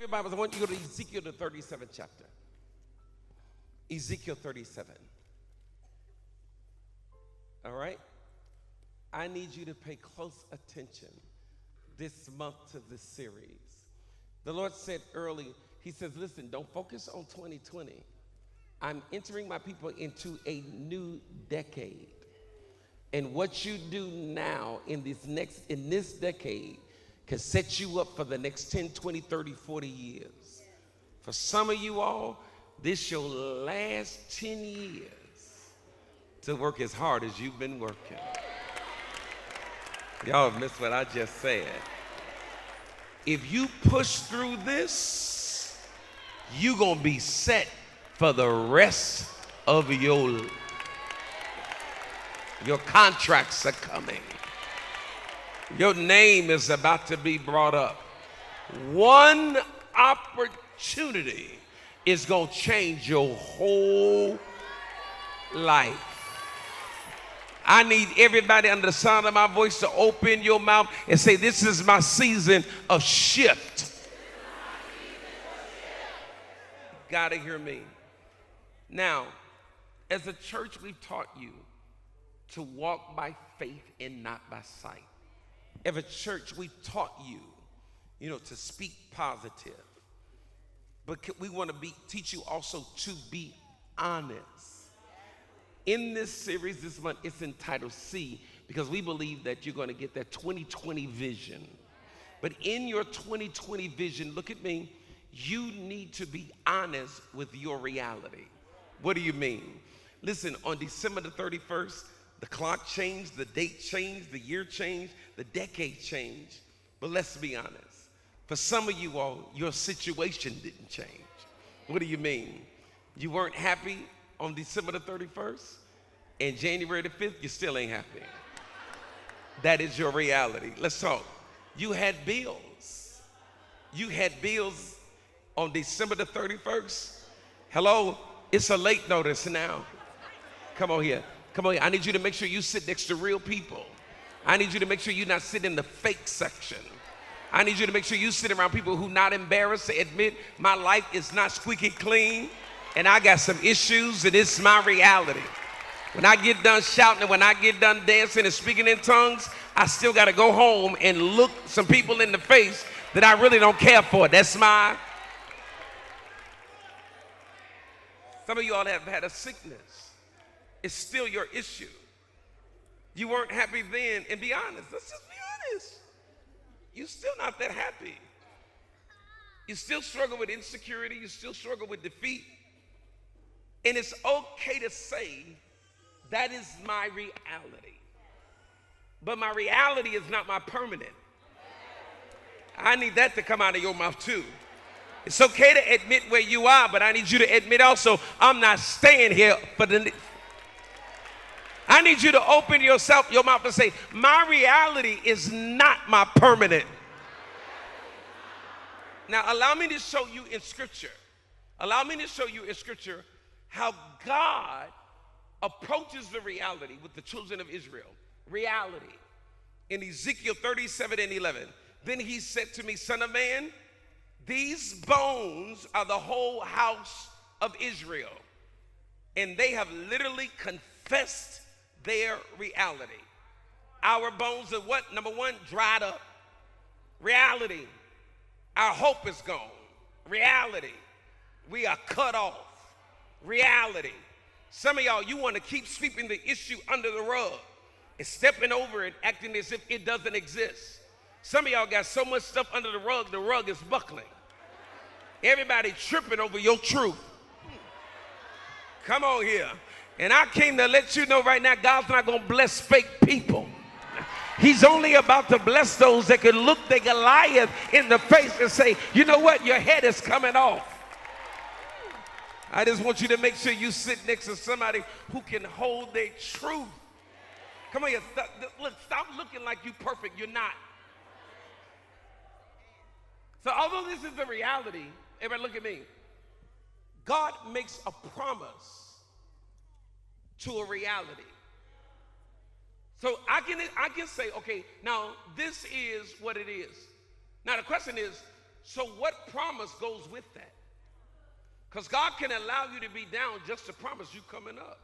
Your Bibles, I want you to go to Ezekiel, the 37th chapter. Ezekiel 37. All right? I need you to pay close attention this month to this series. The Lord said early, he says, listen, don't focus on 2020. I'm entering my people into a new decade. And what you do now in this decade can set you up for the next 10, 20, 30, 40 years. For some of you all, this your last 10 years to work as hard as you've been working. Y'all missed what I just said. If you push through this, you're going to be set for the rest of your contracts are coming. Your name is about to be brought up. One opportunity is going to change your whole life. I need everybody under the sound of my voice to open your mouth and say, this is my season of shift. You gotta hear me. Now, as a church, we've taught you to walk by faith and not by sight. As a church, we taught you, to speak positive. But we want to teach you also to be honest. In this series this month, it's entitled See, because we believe that you're going to get that 2020 vision. But in your 2020 vision, look at me, you need to be honest with your reality. What do you mean? Listen, on December the 31st, the clock changed, the date changed, the year changed, the decade changed. But let's be honest. For some of you all, your situation didn't change. What do you mean? You weren't happy on December the 31st, and January the 5th, you still ain't happy. That is your reality. Let's talk. You had bills. You had bills on December the 31st. Hello, it's a late notice now. Come on here. Come on here. I need you to make sure you sit next to real people. I need you to make sure you're not sitting in the fake section. I need you to make sure you sit around people who not embarrassed to admit my life is not squeaky clean and I got some issues and it's my reality. When I get done shouting and when I get done dancing and speaking in tongues, I still got to go home and look some people in the face that I really don't care for. That's my... Some of you all have had a sickness. It's still your issue. You weren't happy then, and be honest. Let's just be honest. You're still not that happy. You still struggle with insecurity. You still struggle with defeat. And it's okay to say, that is my reality. But my reality is not my permanent. I need that to come out of your mouth too. It's okay to admit where you are, but I need you to admit also, I'm not staying here for the... I need you to open your mouth and say, my reality is not my permanent. Now, allow me to show you in Scripture. Allow me to show you in Scripture how God approaches the reality with the children of Israel. Reality. In Ezekiel 37:11. Then he said to me, Son of man, these bones are the whole house of Israel. And they have literally confessed their reality. Our bones are what? Number one, dried up. Reality. Our hope is gone. Reality. We are cut off. Reality. Some of y'all, you want to keep sweeping the issue under the rug and stepping over it, acting as if it doesn't exist. Some of y'all got so much stuff under the rug is buckling. Everybody tripping over your truth. Come on here. And I came to let you know right now, God's not going to bless fake people. He's only about to bless those that can look the Goliath in the face and say, you know what, your head is coming off. I just want you to make sure you sit next to somebody who can hold their truth. Come on here, stop looking like you perfect. You're not. So although this is the reality, everybody look at me. God makes a promise to a reality. So I can say, okay, now this is what it is. Now the question is, So what promise goes with that? Because God can allow you to be down just to promise you coming up.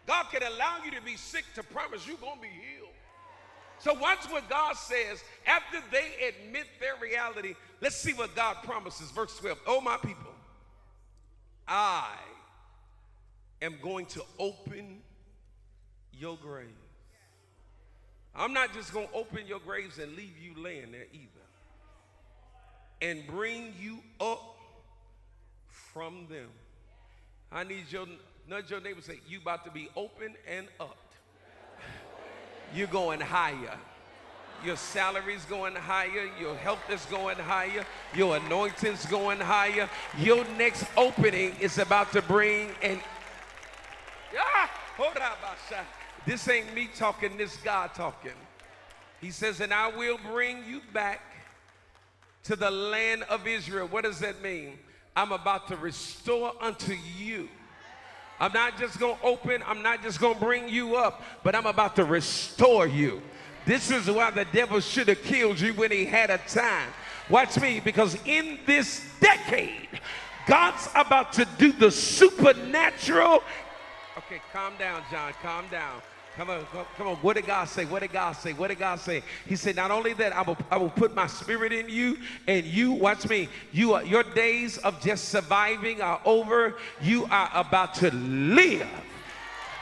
God can allow you to be sick to promise you're going to be healed. So watch what God says after they admit their reality. Let's see what God promises. Verse 12. Oh, my people, I am going to open your graves. I'm not just going to open your graves and leave you laying there either. And bring you up from them. I need you to nudge your neighbor and say, you about to be open and upped. You're going higher. Your salary's going higher. Your health is going higher. Your anointing's going higher. Your next opening is about to bring an... This ain't me talking, this God talking. He says, and I will bring you back to the land of Israel. What does that mean? I'm about to restore unto you. I'm not just going to open, I'm not just going to bring you up, but I'm about to restore you. This is why the devil should have killed you when he had a time. Watch me, because in this decade, God's about to do the supernatural. Okay, calm down, John, calm down. Come on, come on. What did God say? What did God say? What did God say? He said, not only that, I will put my spirit in you, and you, watch me, your days of just surviving are over. You are about to live.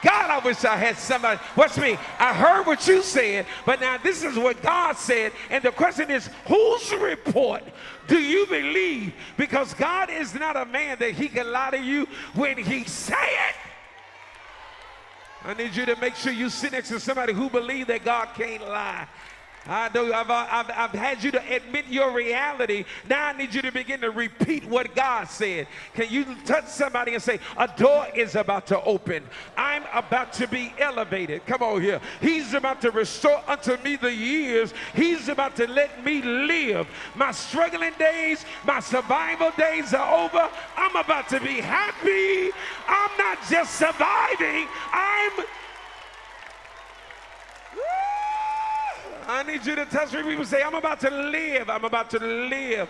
God, I wish I had somebody. Watch me. I heard what you said, but now this is what God said. And the question is, whose report do you believe? Because God is not a man that he can lie to you when he say it. I need you to make sure you sit next to somebody who believes that God can't lie. I know I've had you to admit your reality. Now I need you to begin to repeat what God said. Can you touch somebody and say, a door is about to open. I'm about to be elevated. Come on here. He's about to restore unto me the years. He's about to let me live. My struggling days, my survival days are over. I'm about to be happy. I'm not just surviving. I need you to touch three people. Say, I'm about to live. I'm about to live.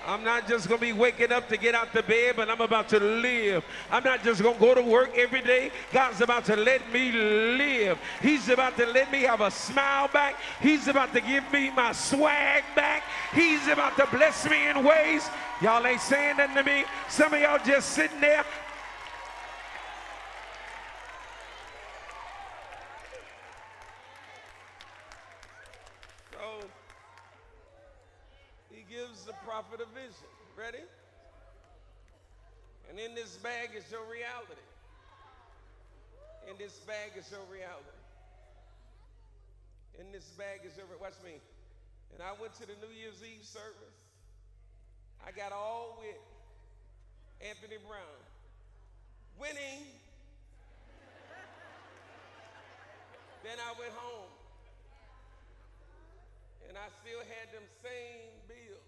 I'm not just going to be waking up to get out the bed, but I'm about to live. I'm not just going to go to work every day. God's about to let me live. He's about to let me have a smile back. He's about to give me my swag back. He's about to bless me in ways. Y'all ain't saying nothing to me. Some of y'all just sitting there. Prophet a vision. Ready? And in this bag is your reality. In this bag is your reality. In this bag is your, watch me. And I went to the New Year's Eve service. I got all with Anthony Brown. Winning. Then I went home. And I still had them same bills.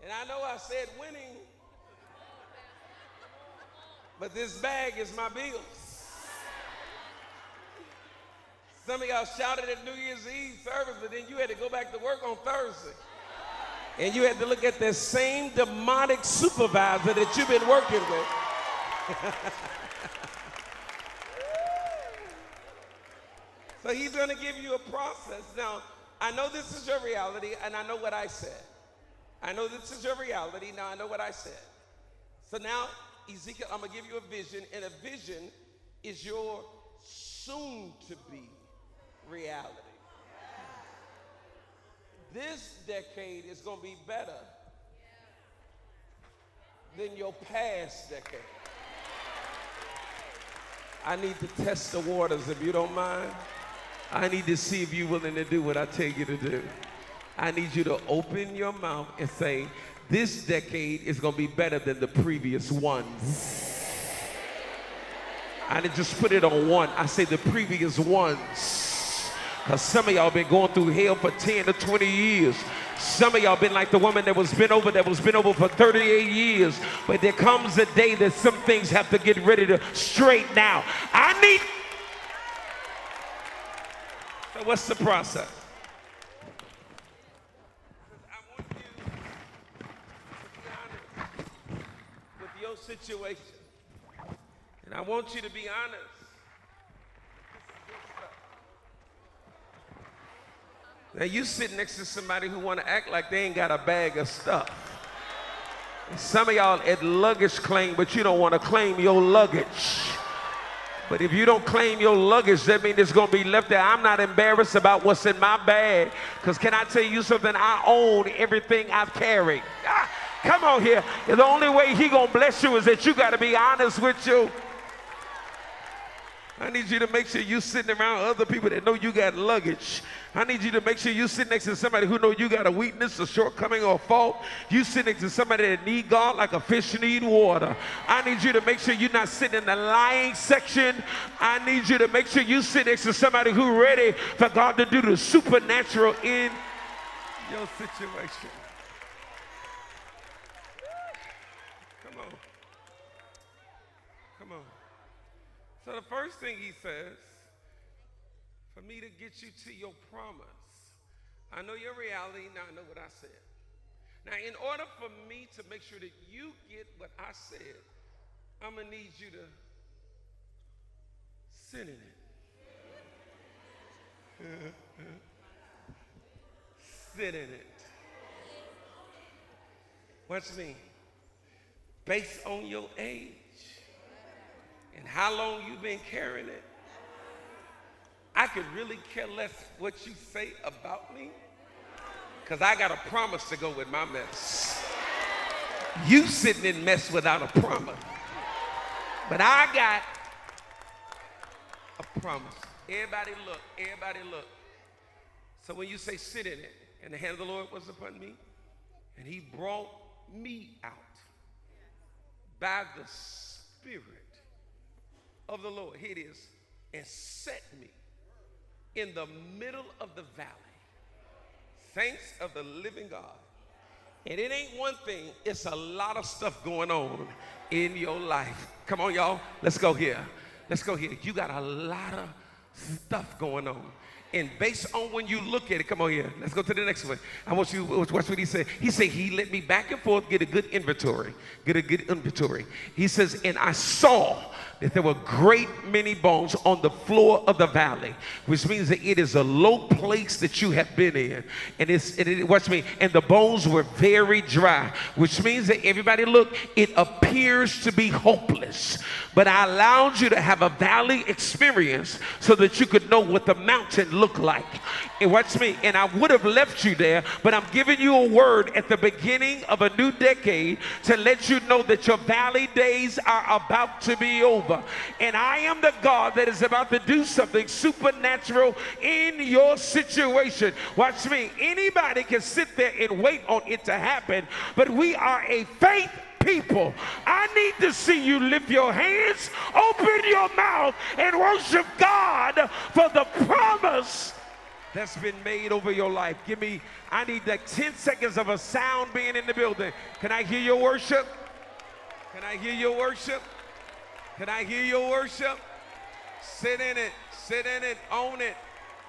And I know I said winning, but this bag is my bills. Some of y'all shouted at New Year's Eve service, but then you had to go back to work on Thursday. And you had to look at that same demonic supervisor that you've been working with. So he's going to give you a process. Now, I know this is your reality, and I know what I said. I know this is your reality. Now I know what I said. So now, Ezekiel, I'm going to give you a vision, and a vision is your soon-to-be reality. This decade is going to be better than your past decade. I need to test the waters, if you don't mind. I need to see if you're willing to do what I tell you to do. I need you to open your mouth and say, this decade is going to be better than the previous ones. I didn't just put it on one. I say the previous ones. Because some of y'all been going through hell for 10 to 20 years. Some of y'all been like the woman that was been over for 38 years. But there comes a day that some things have to get ready to straighten out. So what's the process? situation. And I want you to be honest. Now you sit next to somebody who want to act like they ain't got a bag of stuff. And some of y'all at luggage claim, but you don't want to claim your luggage. But if you don't claim your luggage, that means it's going to be left there. I'm not embarrassed about what's in my bag. Because can I tell you something? I own everything I've carried. Come on here. The only way he going to bless you is that you got to be honest with you. I need you to make sure you sitting around other people that know you got luggage. I need you to make sure you sit next to somebody who know you got a weakness, a shortcoming, or a fault. You sit next to somebody that need God like a fish need water. I need you to make sure you're not sitting in the lying section. I need you to make sure you sit next to somebody who's ready for God to do the supernatural in your situation. Come on. Come on. So the first thing he says, for me to get you to your promise, I know your reality, now I know what I said. Now, in order for me to make sure that you get what I said, I'm going to need you to sit in it. Sit in it. Watch me. Based on your age and how long you've been carrying it, I could really care less what you say about me, because I got a promise to go with my mess. You sitting in mess without a promise. But I got a promise. Everybody look, everybody look. So when you say sit in it, and the hand of the Lord was upon me, and he brought me out by the Spirit of the Lord, here it is, and set me in the middle of the valley, thanks of the living God. And it ain't one thing, it's a lot of stuff going on in your life. Come on, y'all, let's go here. Let's go here. You got a lot of stuff going on. And based on when you look at it, come on here, let's go to the next one. I want you to watch what he said. He said he let me back and forth get a good inventory. He says, and I saw that there were great many bones on the floor of the valley, which means that it is a low place that you have been in. And watch me, and the bones were very dry, which means that everybody look, it appears to be hopeless. But I allowed you to have a valley experience so that you could know what the mountain looked like. And watch me, and I would have left you there, but I'm giving you a word at the beginning of a new decade to let you know that your valley days are about to be over. And I am the God that is about to do something supernatural in your situation. Watch me, anybody can sit there and wait on it to happen, but we are a faith people. I need to see you lift your hands, open your mouth, and worship God for the promise that's been made over your life. I need like 10 seconds of a sound being in the building. Can I hear your worship? Can I hear your worship? Can I hear your worship? Sit in it, own it,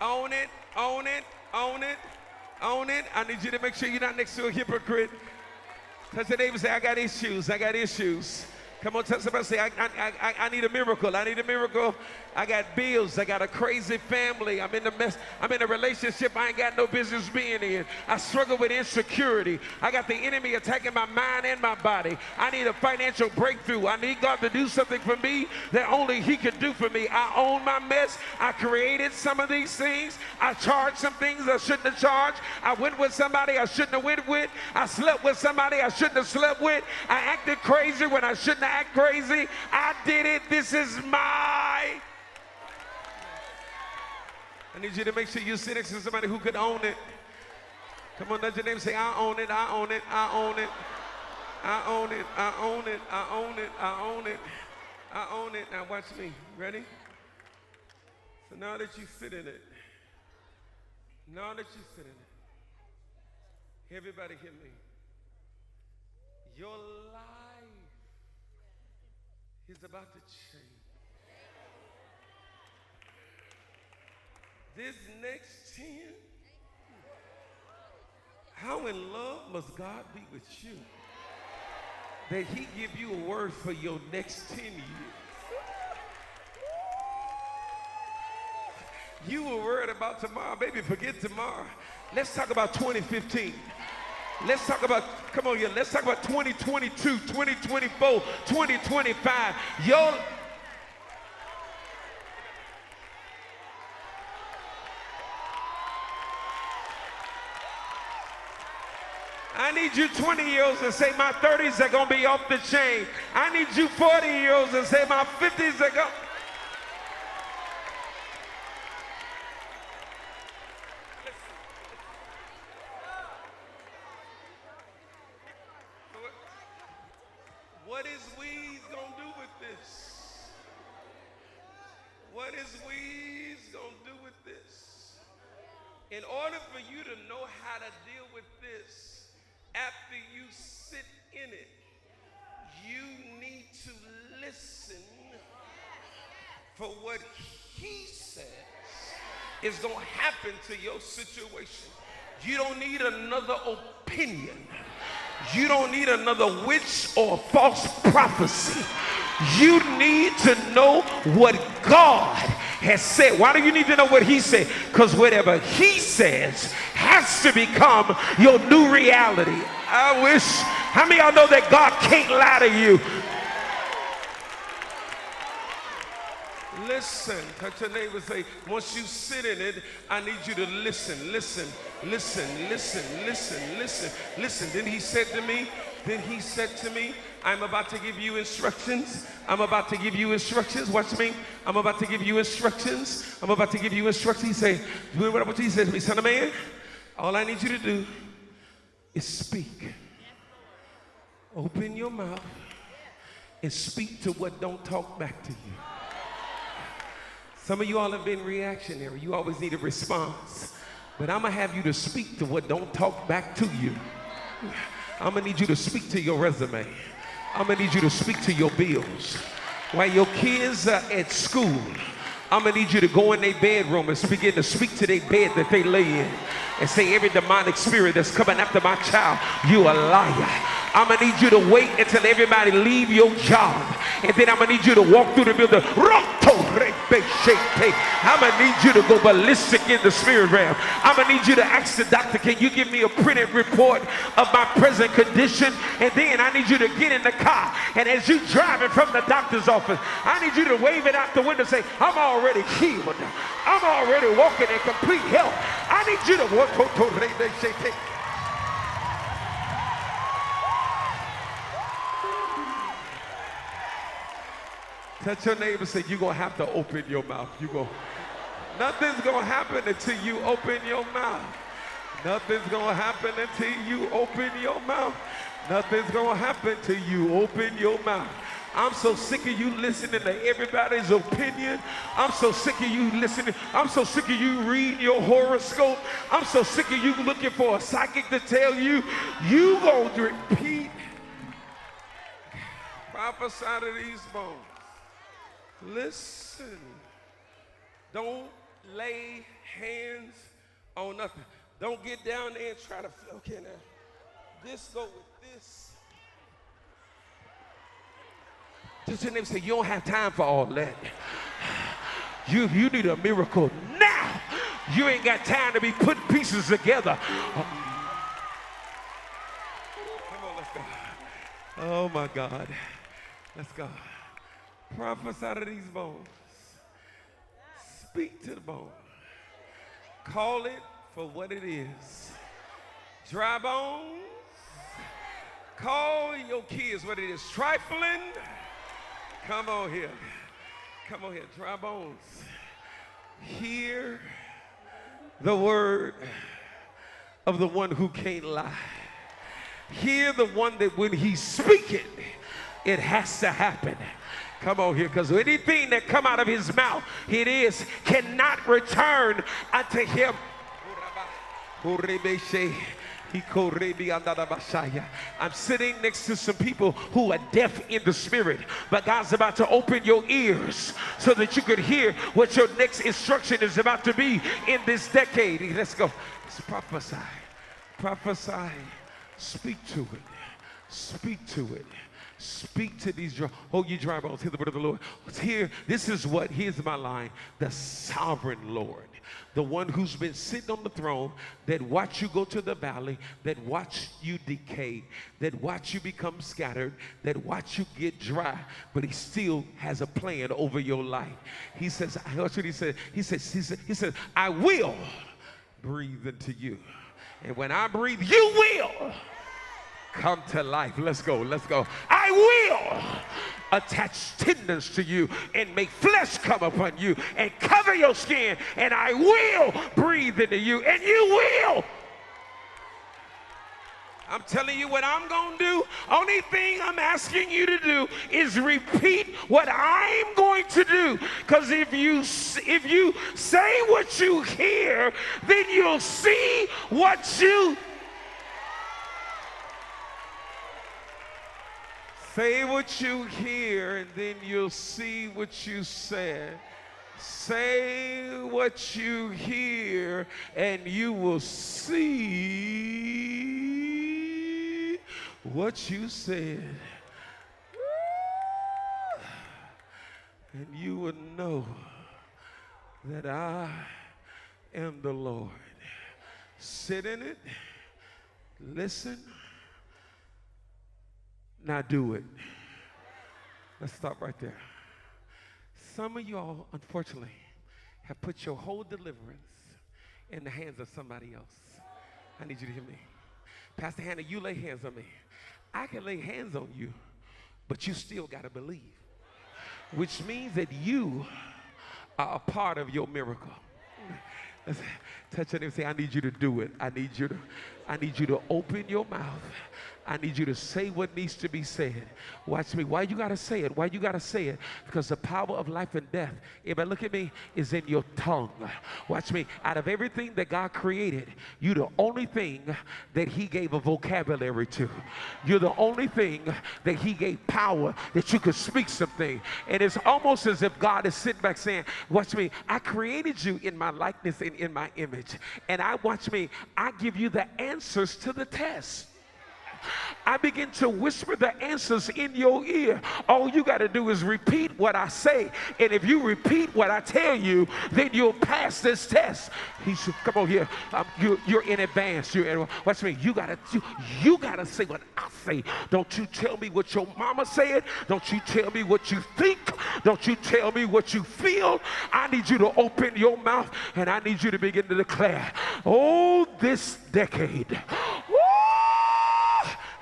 own it, own it, own it, own it. I need you to make sure you're not next to a hypocrite. Touch the neighbor, say, I got issues. Come on, tell somebody, say, I need a miracle. I need a miracle. I got bills. I got a crazy family. I'm in a mess. I'm in a relationship I ain't got no business being in. I struggle with insecurity. I got the enemy attacking my mind and my body. I need a financial breakthrough. I need God to do something for me that only he can do for me. I own my mess. I created some of these things. I charged some things I shouldn't have charged. I went with somebody I shouldn't have went with. I slept with somebody I shouldn't have slept with. I acted crazy when I shouldn't have acted crazy. I did it. This is my... I need you to make sure you sit next to somebody who could own it. Come on, nudge your name, say, I own it, I own it, I own it. I own it, I own it, I own it, I own it. I own it. Now watch me. Ready? So now that you sit in it, everybody hear me. Your life is about to change. This next 10, how in love must God be with you that he give you a word for your next 10 years. You were worried about tomorrow. Baby, forget tomorrow. Let's talk about 2015. Let's talk about, come on here, let's talk about 2022, 2024, 2025. I need you 20-year-olds to say my 30s are going to be off the chain. I need you 40-year-olds to say my 50s are going. What is Weeds going to do with this? What is Weeds going to do with this? In order for you to know how to deal with this, after you sit in it, you need to listen for what he says is going to happen to your situation. You don't need another opinion. You don't need another witch or false prophecy. You need to know what God has said. Why do you need to know what he said? Because whatever he says has to become your new reality. I wish, how many of y'all know that God can't lie to you? Listen, touch your neighbor, say, once you sit in it, I need you to listen. Then he said to me, I'm about to give you instructions. Watch me. I'm about to give you instructions. He said, he said to me, son of man, all I need you to do is speak. Open your mouth and speak to what don't talk back to you. Some of you all have been reactionary. You always need a response. But I'm going to have you to speak to what don't talk back to you. I'm going to need you to speak to your resume. I'm going to need you to speak to your bills. While your kids are at school, I'm going to need you to go in their bedroom and begin to speak to their bed that they lay in and say, every demonic spirit that's coming after my child, you a liar. I'm going to need you to wait until everybody leave your job. And then I'm going to need you to walk through the building. I'm going to need you to go ballistic in the spirit realm. I'm going to need you to ask the doctor, can you give me a printed report of my present condition? And then I need you to get in the car. And as you driving from the doctor's office, I need you to wave it out the window and say, I'm already healed. I'm already walking in complete health. I need you to walk. Touch your neighbor and say, you're going to have to open your mouth. Nothing's going to happen until you open your mouth. Nothing's going to happen until you open your mouth. Nothing's going to happen till you open your mouth. I'm so sick of you listening to everybody's opinion. I'm so sick of you listening. I'm so sick of you reading your horoscope. I'm so sick of you looking for a psychic to tell you. You going to repeat. Prophesy to these bones. Listen. Don't lay hands on nothing. Don't get down there and try to, okay now, this go with this. Just your neighbor say, you don't have time for all that. You need a miracle now. You ain't got time to be putting pieces together. Come on, let's go. Oh my God. Let's go. Prophesy to these bones. Speak to the bone. Call it for what it is. Dry bones. Call your kids what it is. Trifling. Come on here. Come on here. Dry bones. Hear the word of the one who can't lie. Hear the one that when he's speaking, it has to happen. Come on here, because anything that come out of his mouth, cannot return unto him. I'm sitting next to some people who are deaf in the spirit, but God's about to open your ears so that you could hear what your next instruction is about to be in this decade. Let's go. Let's prophesy. Prophesy. Speak to it. Speak to it. Speak to these dry, oh, you dry bones, hear the word of the Lord. Here, here's my line. The sovereign Lord, the one who's been sitting on the throne, that watch you go to the valley, that watch you decay, that watch you become scattered, that watch you get dry, but he still has a plan over your life. He says, that's what he said. He says, I will breathe into you. And when I breathe, you will come to life. Let's go. I will attach tendons to you and make flesh come upon you and cover your skin, and I will breathe into you, and you will. I'm telling you what I'm going to do. Only thing I'm asking you to do is repeat what I'm going to do. Because if you say what you hear, then you'll see what you say. What you hear, and then you'll see what you said. Say what you hear, and you will see what you said. And you will know that I am the Lord. Sit in it, listen, now do it. Let's stop right there. Some of y'all, unfortunately, have put your whole deliverance in the hands of somebody else. I need you to hear me. Pastor Hannah, you lay hands on me. I can lay hands on you, but you still got to believe, which means that you are a part of your miracle. Let's touch it and say, I need you to do it. I need you to open your mouth. I need you to say what needs to be said. Watch me. Why you got to say it? Why you got to say it? Because the power of life and death, everybody look at me, is in your tongue. Watch me. Out of everything that God created, you're the only thing that he gave a vocabulary to. You're the only thing that he gave power that you could speak something. And it's almost as if God is sitting back saying, watch me, I created you in my likeness and in my image. And I give you the answers to the test. I begin to whisper the answers in your ear. All you got to do is repeat what I say. And if you repeat what I tell you, then you'll pass this test. He said, come on here. You're in advance. Watch me. You got to say what I say. Don't you tell me what your mama said. Don't you tell me what you think. Don't you tell me what you feel. I need you to open your mouth, and I need you to begin to declare, oh, this decade.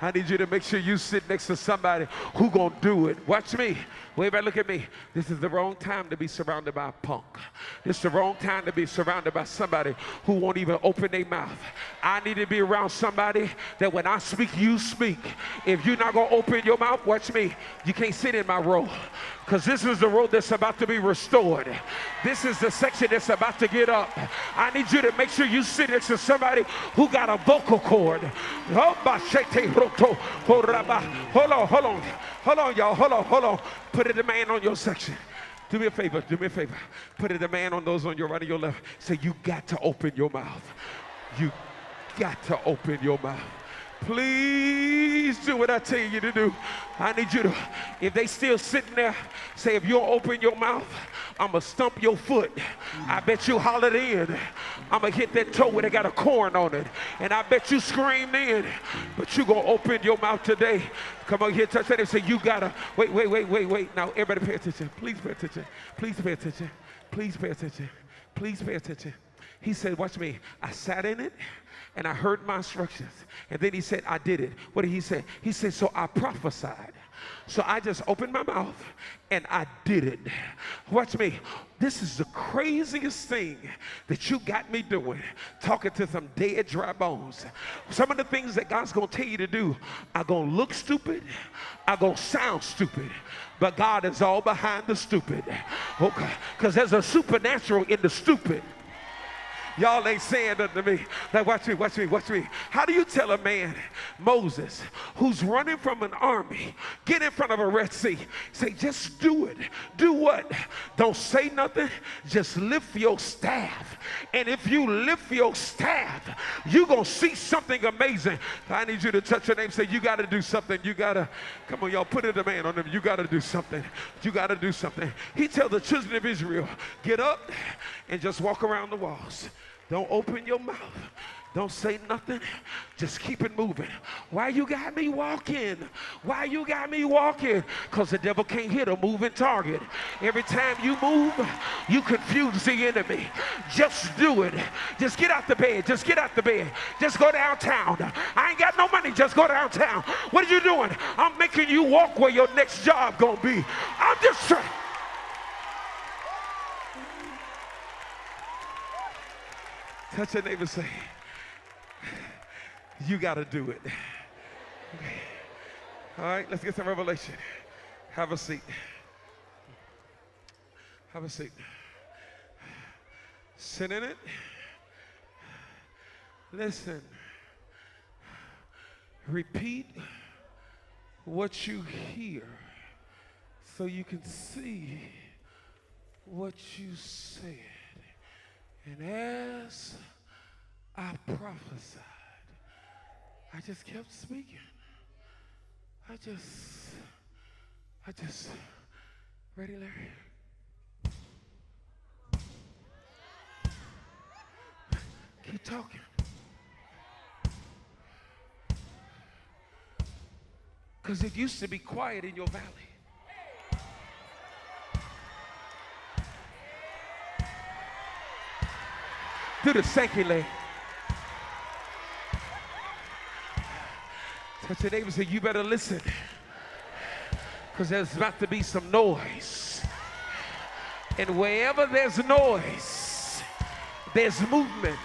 I need you to make sure you sit next to somebody who gonna do it. Watch me. Wait, look at me. This is the wrong time to be surrounded by a punk. This is the wrong time to be surrounded by somebody who won't even open their mouth. I need to be around somebody that when I speak, you speak. If you're not gonna open your mouth, watch me. You can't sit in my row. Because this is the road that's about to be restored. This is the section that's about to get up. I need you to make sure you sit next to somebody who got a vocal cord. Hold on, y'all. Hold on. Put a demand on your section. Do me a favor. Put a demand on those on your right and your left. Say, you got to open your mouth. You got to open your mouth. Please do what I tell you to do. I need you to, if they still sitting there, say, if you don't open your mouth, I'm going to stump your foot. I bet you hollered in. I'm going to hit that toe where they got a corn on it. And I bet you screamed in. But you going to open your mouth today. Come on here, touch that and say, you got to, wait. Now, everybody pay attention. Please pay attention. Please pay attention. Please pay attention. Please pay attention. He said, watch me. I sat in it. And I heard my instructions. And then he said, I did it. What did he say? He said, so I prophesied. So I just opened my mouth and I did it. Watch me. This is the craziest thing that you got me doing, talking to some dead, dry bones. Some of the things that God's going to tell you to do are going to look stupid, are going to sound stupid, but God is all behind the stupid. Okay, because there's a supernatural in the stupid. Y'all ain't saying nothing to me. Like, watch me. How do you tell a man Moses, who's running from an army, get in front of a Red Sea. Say, just do it. Do what? Don't say nothing. Just lift your staff. And if you lift your staff, you're going to see something amazing. I need you to touch your name and say, you got to do something. You got to, come on, y'all, put a demand on them. You got to do something. You got to do something. He tells the children of Israel, get up and just walk around the walls. Don't open your mouth. Don't say nothing. Just keep it moving. Why you got me walking? Why you got me walking? Because the devil can't hit a moving target. Every time you move, you confuse the enemy. Just do it. Just get out the bed. Just get out the bed. Just go downtown. I ain't got no money. Just go downtown. What are you doing? I'm making you walk where your next job gonna be. I'm just trying. Touch your neighbor and say, you got to do it. Okay. All right, let's get some revelation. Have a seat. Have a seat. Sit in it. Listen. Repeat what you hear so you can see what you said. And as I prophesied, I just kept speaking. I just, ready, Larry? Keep talking. Because it used to be quiet in your valley. Do the sankey leg. Touch your neighbor and say, you better listen. Because there's about to be some noise. And wherever there's noise, there's movement.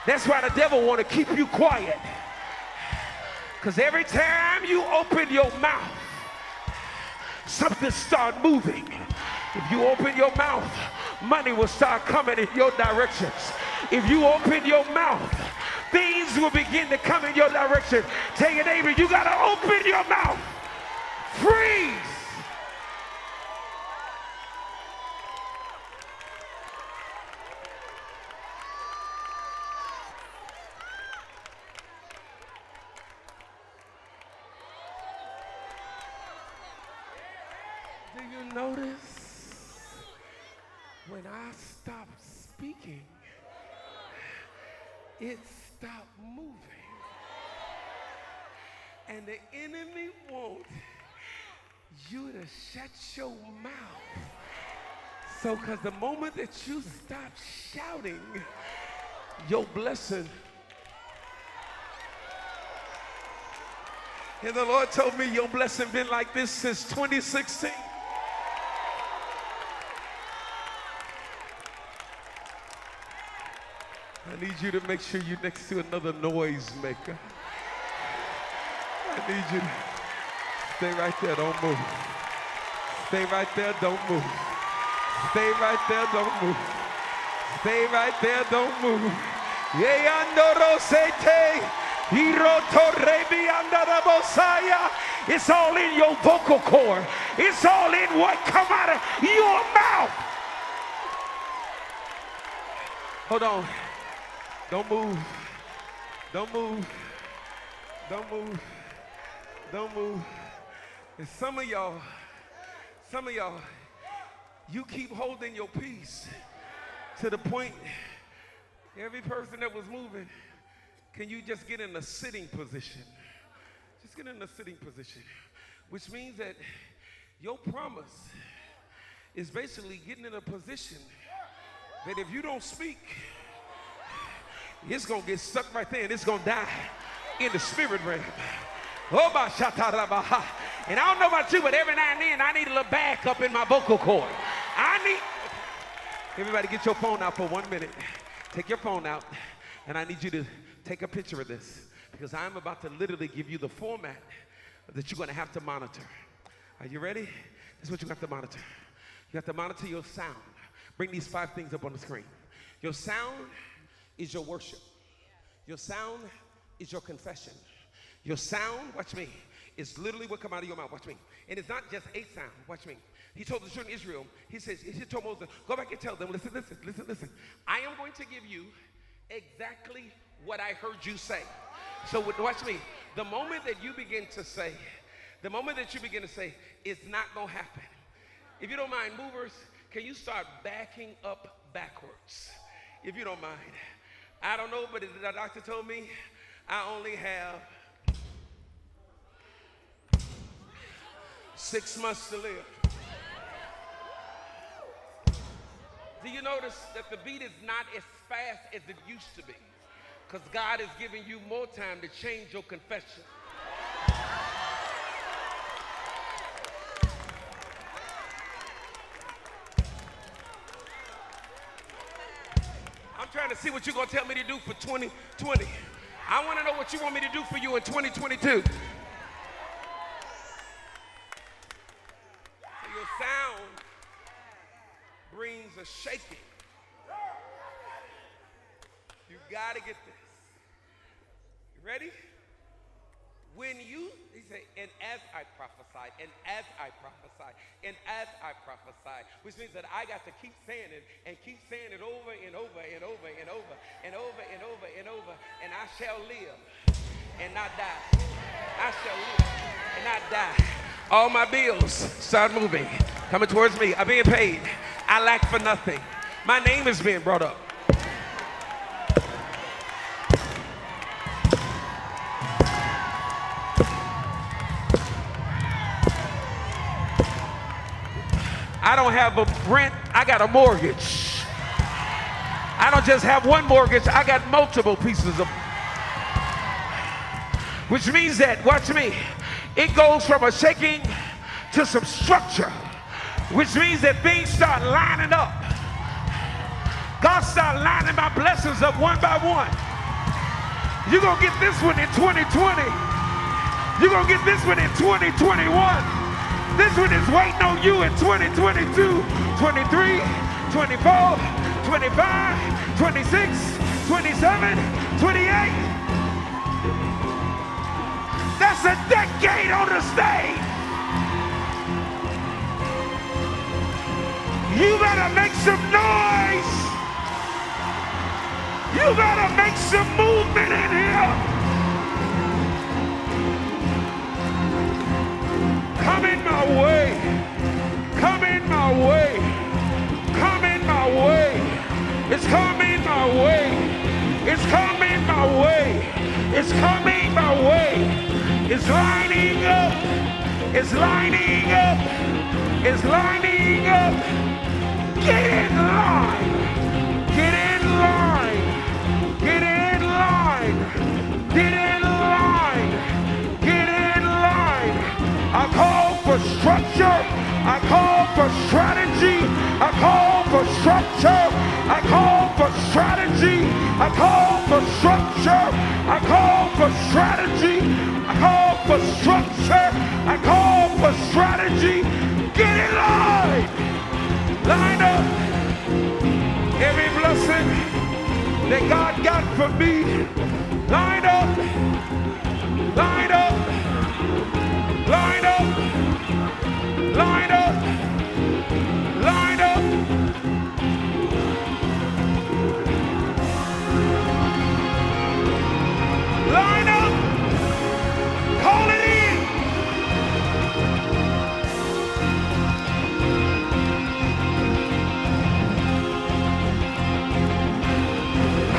That's why the devil want to keep you quiet. Because every time you open your mouth, something start moving. If you open your mouth, money will start coming in your directions. If you open your mouth, things will begin to come in your direction. Tell your neighbor, you got to open your mouth. Freeze. Do you notice when I stop speaking, it stopped moving? And the enemy wants you to shut your mouth. So, because the moment that you stop shouting, your blessing. And the Lord told me your blessing been like this since 2016. I need you to make sure you're next to another noise maker. I need you to stay right there, don't move. Stay right there, don't move. Stay right there, don't move. Stay right there, don't move. It's all in your vocal cord. It's all in what come out of your mouth. Hold on. Don't move. Don't move. Don't move. Don't move. And some of y'all, you keep holding your peace to the point, every person that was moving, can you just get in a sitting position? Just get in a sitting position, which means that your promise is basically getting in a position that if you don't speak, it's going to get stuck right there and it's going to die in the spirit realm. Oh, my shatarabaha. And I don't know about you, but every now and then I need a little backup in my vocal cord. Everybody get your phone out for 1 minute. Take your phone out, and I need you to take a picture of this because I'm about to literally give you the format that you're going to have to monitor. Are you ready? This is what you have to monitor. You have to monitor your sound. Bring these 5 things up on the screen. Your sound is your worship. Your sound is your confession. Your sound, watch me, is literally what come out of your mouth. Watch me. And it's not just a sound. Watch me. He told the children of Israel, he told Moses, go back and tell them, listen. I am going to give you exactly what I heard you say. So watch me. The moment that you begin to say, it's not going to happen. If you don't mind, movers, can you start backing up backwards? If you don't mind. I don't know, but the doctor told me I only have 6 months to live. Do you notice that the beat is not as fast as it used to be? Because God is giving you more time to change your confession. I'm trying to see what you're going to tell me to do for 2020. I want to know what you want me to do for you in 2022. So your sound brings a shaking. You got to get this. You ready? When you, he said, and as I prophesied, and as I prophesied, and as I prophesied, which means that I got to keep saying it and keep saying it over and over and over and over and over and over and over, and I shall live and not die. I shall live and not die. All my bills start moving, coming towards me. I'm being paid. I lack for nothing. My name is being brought up. I don't have a rent, I got a mortgage. I don't just have one mortgage, I got multiple pieces of, which means that, watch me, it goes from a shaking to some structure, which means that things start lining up. God start lining my blessings up one by one. You're gonna get this one in 2020. You're gonna get this one in 2021. This one is waiting on you in 2022, 23, 24, 25, 26, 27, 28. That's a decade on the stage. You better make some noise. You better make some movement in here. Come in my way. Come in my way. Come in my way. It's coming my way. It's coming my way. It's coming my way. It's lining up. It's lining up. It's lining up. Get in line. Get in line. Get in line. Get in line. Get in line. I call for structure. I call for strategy. I call for structure. I call for strategy. I call for structure. I call for strategy. I call for structure. I call for strategy. Get in line. Line up. Every blessing that God got for me. Line up. Line up. Line up. Line up. Line up. Line up. Call it in.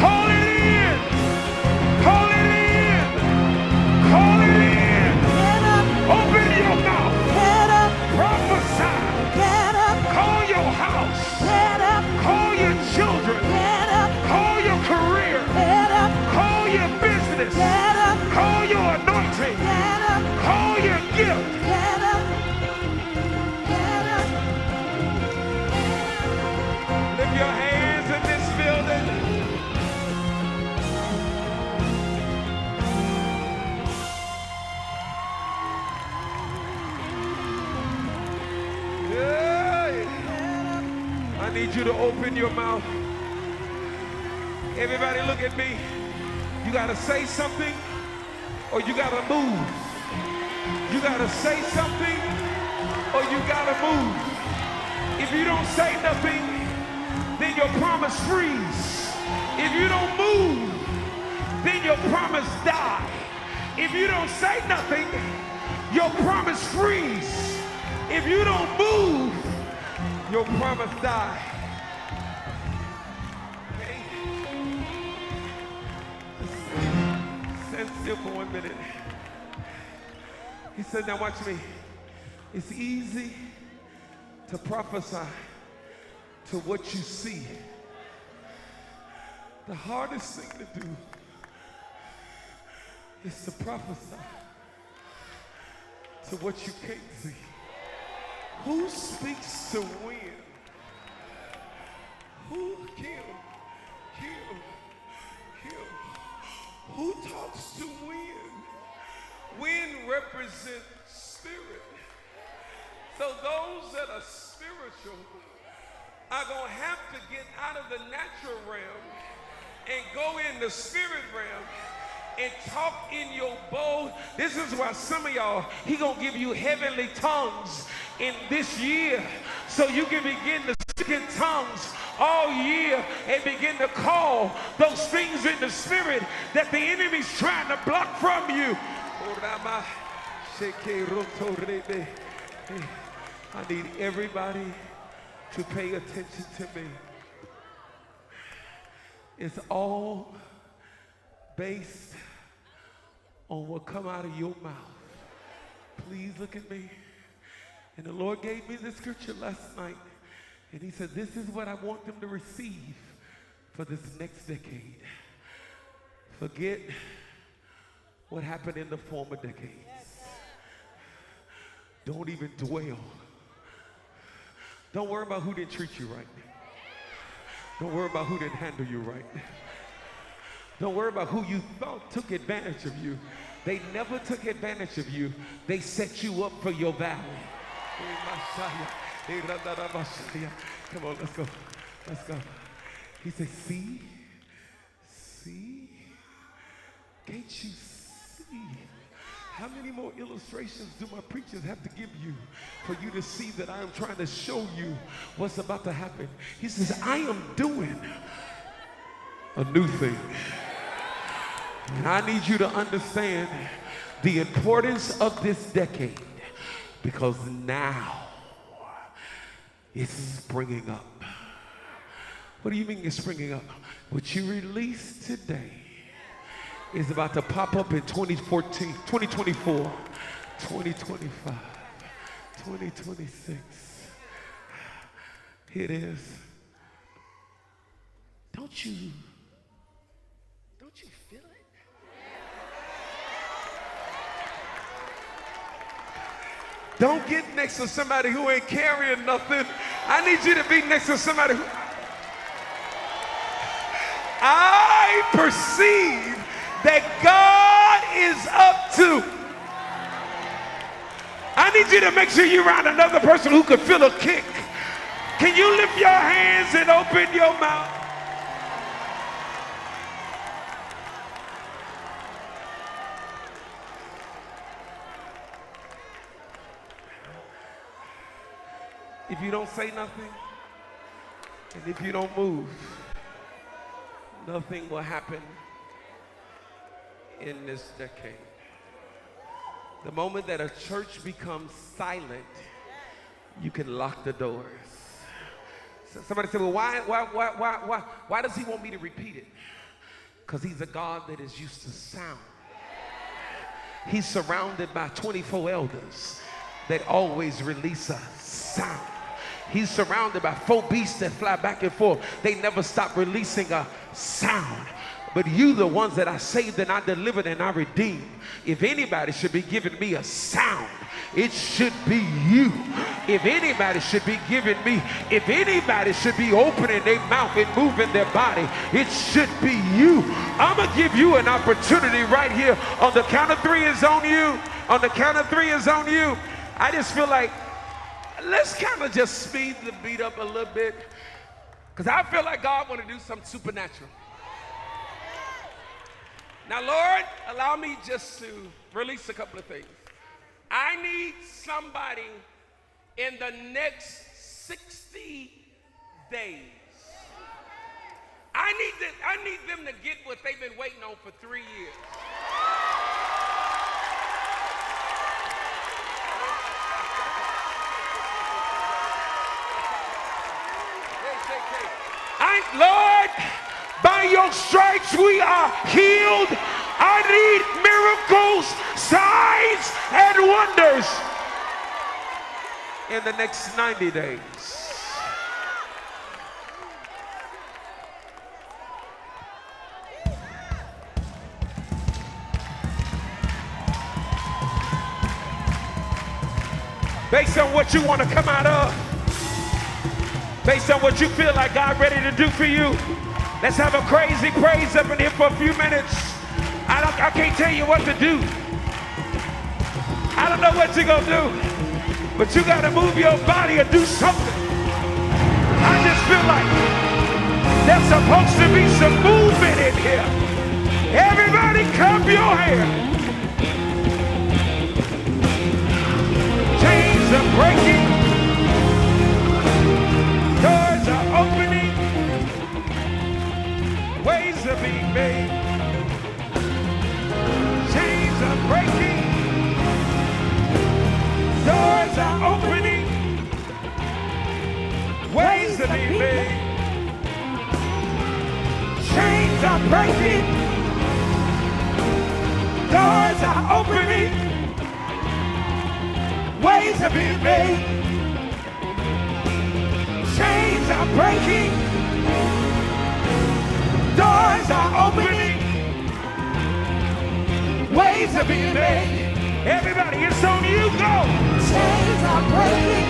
Call it in. Call it in. Call it in. Get up, Open your mouth. get up, Prophesy. get up, Call your house. get up, Call your children. get up, Call your career. get up, Call your business. get up, Call your anointing. get up, Call your gift. get up, get up. Lift your hands in this building. Yeah. I need you to open your mouth. Everybody look at me. You got to say something or you got to move. You got to say something or you got to move. If you don't say nothing, then your promise freeze. If you don't move, then your promise die. If you don't say nothing, your promise freeze. If you don't move, your promise die. Okay? Stand still for 1 minute. He said, now watch me. It's easy to prophesy to what you see. The hardest thing to do is to prophesy to what you can't see. Who speaks to wind? Who kill? Who talks to wind? Wind represents spirit. So those that are spiritual are going to have to get out of the natural realm and go in the spirit realm and talk in your bold. This is why some of y'all, he gonna give you heavenly tongues in this year so you can begin to speak in tongues all year and begin to call those things in the spirit that the enemy's trying to block from you. I need everybody to pay attention to me. It's all based on what come out of your mouth. Please look at me. And the Lord gave me this scripture last night. And he said, this is what I want them to receive for this next decade. Forget what happened in the former decades. Don't even dwell. Don't worry about who didn't treat you right. Don't worry about who didn't handle you right. Don't worry about who you thought took advantage of you. They never took advantage of you. They set you up for your valley. Come on, let's go. Let's go. He said, see? Can't you see? How many more illustrations do my preachers have to give you for you to see that I am trying to show you what's about to happen? He says, I am doing a new thing. And I need you to understand the importance of this decade because now it's springing up. What do you mean it's springing up? What you release today is about to pop up in 2014, 2024, 2025, 2026. Here it is. Don't you feel it? Don't get next to somebody who ain't carrying nothing. I need you to be next to somebody who I perceive that God is up to. I need you to make sure you're around another person who could feel a kick. Can you lift your hands and open your mouth? If you don't say nothing, and if you don't move, nothing will happen in this decade. The moment that a church becomes silent, you can lock the doors. So somebody said, well, why does he want me to repeat it? Because he's a God that is used to sound. He's surrounded by 24 elders that always release a sound. He's surrounded by 4 beasts that fly back and forth. They never stop releasing a sound. But you, the ones that I saved and I delivered and I redeemed, if anybody should be giving me a sound, it should be you. If anybody should be giving me, if anybody should be opening their mouth and moving their body, it should be you. I'm going to give you an opportunity right here. On the count of 3 is on you. On the count of 3 is on you. I just feel like, let's kind of just speed the beat up a little bit. Because I feel like God want to do something supernatural. Now, Lord, allow me just to release a couple of things. I need somebody in the next 60 days. I need them to get what they've been waiting on for 3 years. Lord, by your stripes we are healed. I need miracles, signs, and wonders in the next 90 days. Based on what you want to come out of, based on what you feel like God ready to do for you, let's have a crazy praise up in here for a few minutes. I can't tell you what to do. I don't know what you're going to do, but you got to move your body and do something. I just feel like there's supposed to be some movement in here. Everybody clap your hands. Chains are breaking. Doors are opening. Ways are being made. Chains are breaking. Doors are opening. Ways are being made. Chains are breaking. Doors are opening. Ways are being made. Chains are breaking. Doors are opening. Ways are being made. Everybody, it's on you, go. Chains are breaking.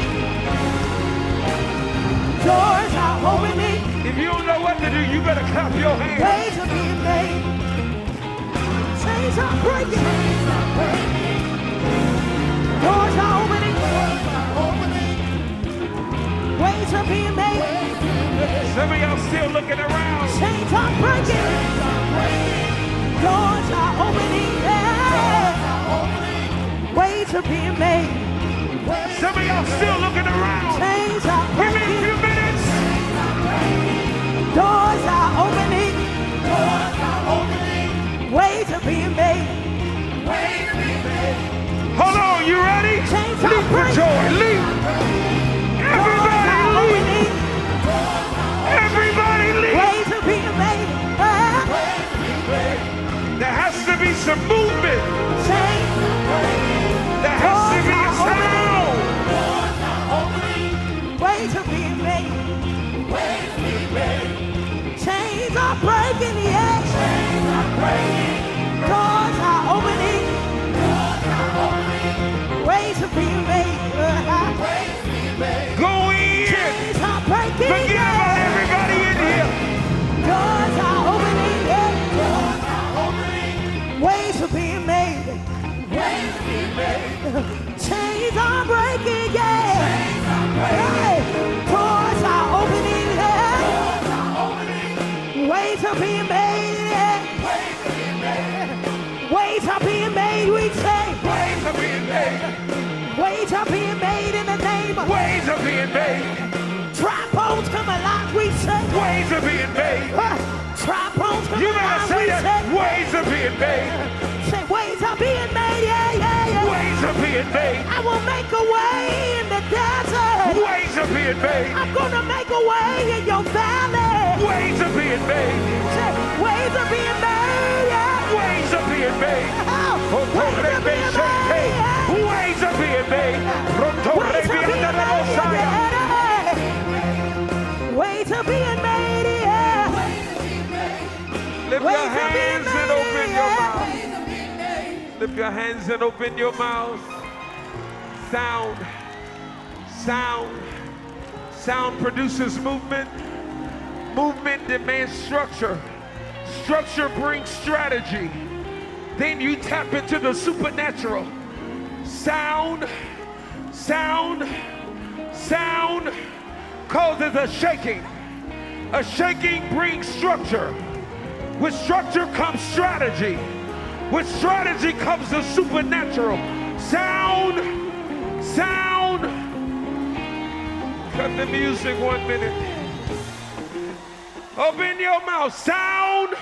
Doors are opening. If you don't know what to do, you better clap your hands. Ways are being made. Chains are breaking. Chains are breaking. Doors are opening. Doors are opening. Ways are being made. Some of y'all still looking around. Chains are breaking. Chains are breaking. Doors are opening. Doors are opening. Ways are being made. Some of y'all still looking around. Chains are Give me a breaking. few minutes. Doors are opening. Doors are opening. Ways are being made. Ways are being made. Hold on, you ready? Chains are Leap for breaking. joy, leap. Everybody leap. Everybody leap. Ways are being made. There has to be some movement. Chains There has to be a sound. Doors are opening. ways are being made. Ways being made. Chains are breaking, yes. Chains are breaking. Doors are opening. Doors are opening. Ways are being made. Ways being made. Go in. Chains are breaking, Forget about yes. everybody in here. Doors are opening, yes. Doors are opening. Ways are being made. Ways being made. Chains are breaking, yes. Chains are breaking. Hey, doors are opening, yes. Doors are opening. Ways are being made, yes. Ways being made. Ways are being made, we say. Ways are being made. Ways are being made in the name of Ways are being made. dry bones come alive, we say. Ways are being made. Dry bones come You better alive, say we that. say. Ways are being made. Say ways are being made, yeah, yeah, yeah. Ways are being made. I will make a way in the desert. Ways are being made. I'm gonna make a way in your valley. Ways are being made. Say ways are being made, yeah. Ways are being made. Oh, ways are being made, yeah. Ways are being made. Ways are being made, yeah. Ways are being made, yeah. Lift Ways your are being hands and made, open your yeah. mouth. Lift your hands and open your mouth. Sound. Sound. Sound produces movement. Movement demands structure. Structure brings strategy. Then you tap into the supernatural. Sound. Sound. Sound causes a shaking. A shaking brings structure. With structure comes strategy. With strategy comes the supernatural. Sound, sound. Cut the music 1 minute. Open your mouth. Sound,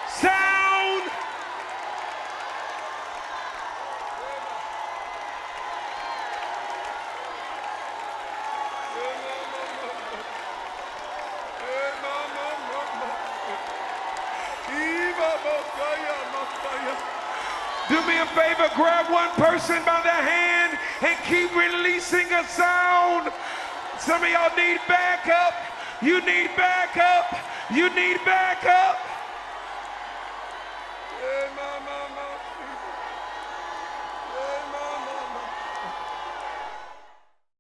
sound. Do me a favor, grab one person by the hand and keep releasing a sound. Some of y'all need backup. You need backup. You need backup. Amen.